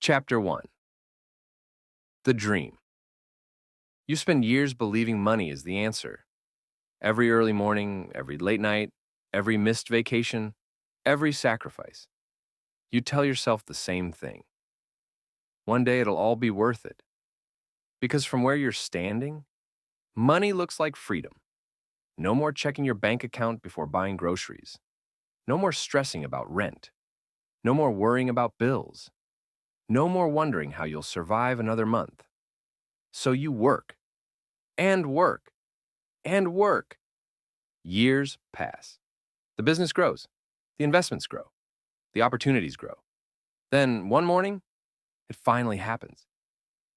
Chapter 1. The Dream. You spend years believing money is the answer. Every early morning, every late night, every missed vacation, every sacrifice. You tell yourself the same thing. One day it'll all be worth it. Because from where you're standing, money looks like freedom. No more checking your bank account before buying groceries. No more stressing about rent. No more worrying about bills. No more wondering how you'll survive another month. So you work, and work, and work. Years pass. The business grows. The investments grow. The opportunities grow. Then, one morning, it finally happens.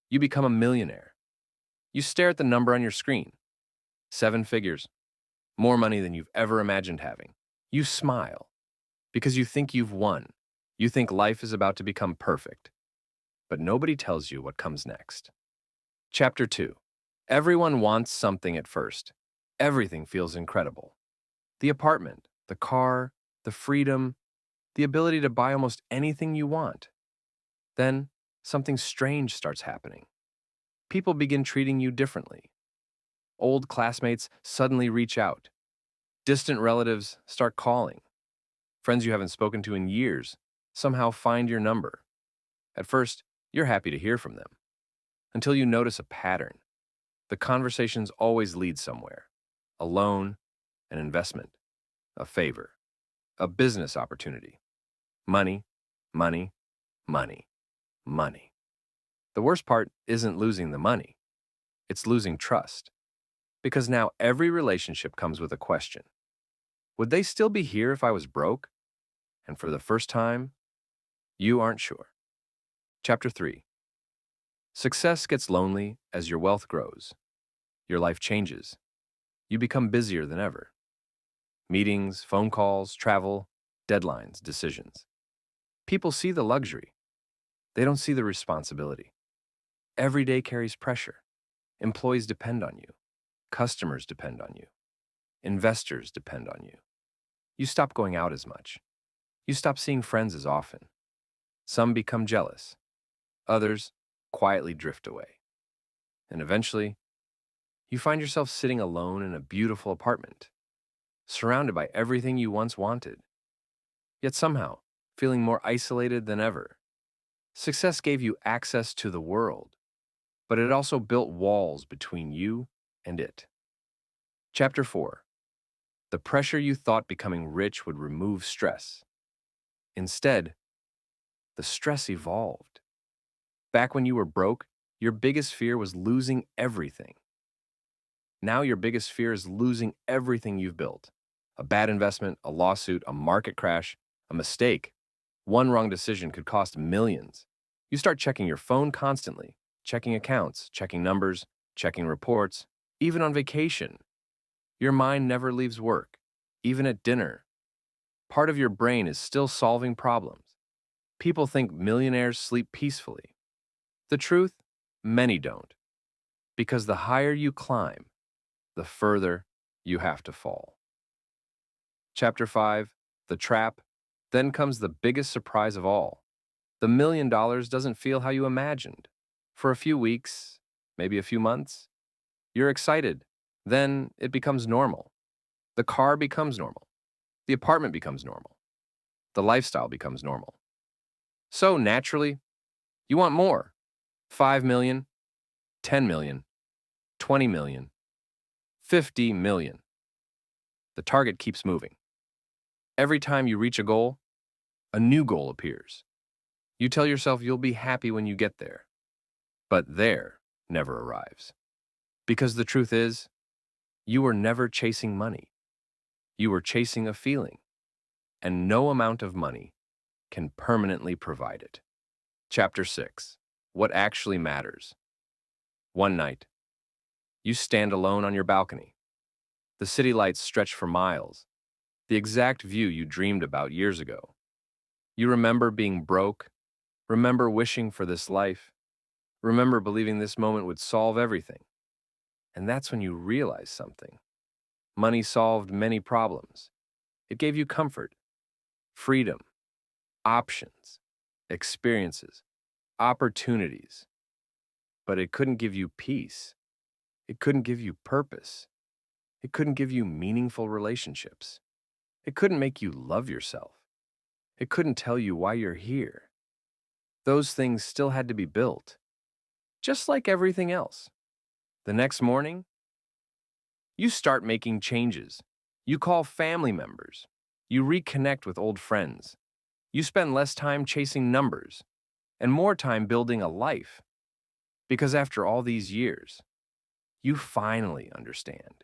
You become a millionaire. You stare at the number on your screen. 7 figures. More money than you've ever imagined having. You smile because you think you've won. You think life is about to become perfect. But nobody tells you what comes next. Chapter 2. Everyone wants something at first. Everything feels incredible. The apartment, the car, the freedom, the ability to buy almost anything you want. Then, something strange starts happening. People begin treating you differently. Old classmates suddenly reach out. Distant relatives start calling. Friends you haven't spoken to in years somehow find your number. At first, you're happy to hear from them. Until you notice a pattern. The conversations always lead somewhere. A loan, an investment, a favor, a business opportunity. Money, money, money, money. The worst part isn't losing the money. It's losing trust. Because now every relationship comes with a question. Would they still be here if I was broke? And for the first time, you aren't sure. Chapter 3. Success gets lonely as your wealth grows. Your life changes. You become busier than ever. Meetings, phone calls, travel, deadlines, decisions. People see the luxury. They don't see the responsibility. Every day carries pressure. Employees depend on you. Customers depend on you. Investors depend on you. You stop going out as much. You stop seeing friends as often. Some become jealous. Others quietly drift away. And eventually, you find yourself sitting alone in a beautiful apartment, surrounded by everything you once wanted, yet somehow feeling more isolated than ever. Success gave you access to the world, but it also built walls between you and it. Chapter 4. The pressure you thought becoming rich would remove stress. Instead, the stress evolved. Back when you were broke, your biggest fear was losing everything. Now your biggest fear is losing everything you've built. A bad investment, a lawsuit, a market crash, a mistake. One wrong decision could cost millions. You start checking your phone constantly, checking accounts, checking numbers, checking reports, even on vacation. Your mind never leaves work, even at dinner. Part of your brain is still solving problems. People think millionaires sleep peacefully. The truth, many don't. Because the higher you climb, the further you have to fall. Chapter 5. The Trap. Then comes the biggest surprise of all. The $1 million doesn't feel how you imagined. For a few weeks, maybe a few months, you're excited. Then it becomes normal. The car becomes normal. The apartment becomes normal. The lifestyle becomes normal. So naturally, you want more. 5 million, 10 million, 20 million, 50 million. The target keeps moving. Every time you reach a goal, a new goal appears. You tell yourself you'll be happy when you get there. But there never arrives. Because the truth is, you were never chasing money. You were chasing a feeling. And no amount of money can permanently provide it. Chapter 6. What actually matters. One night, you stand alone on your balcony. The city lights stretch for miles, the exact view you dreamed about years ago. You remember being broke, remember wishing for this life, remember believing this moment would solve everything. And that's when you realize something. Money solved many problems. It gave you comfort, freedom, options, experiences, opportunities, but it couldn't give you peace. It couldn't give you purpose. It couldn't give you meaningful relationships. It couldn't make you love yourself. It couldn't tell you why you're here. Those things still had to be built, just like everything else. The next morning, you start making changes. You call family members. You reconnect with old friends. You spend less time chasing numbers and more time building a life. Because after all these years, you finally understand.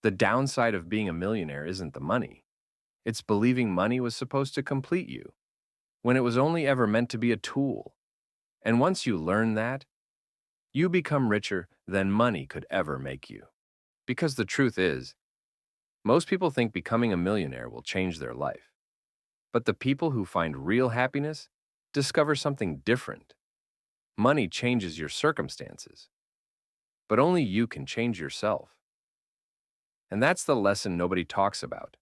The downside of being a millionaire isn't the money. It's believing money was supposed to complete you, when it was only ever meant to be a tool. And once you learn that, you become richer than money could ever make you. Because the truth is, most people think becoming a millionaire will change their life. But the people who find real happiness discover something different. Money changes your circumstances, but only you can change yourself. And that's the lesson nobody talks about.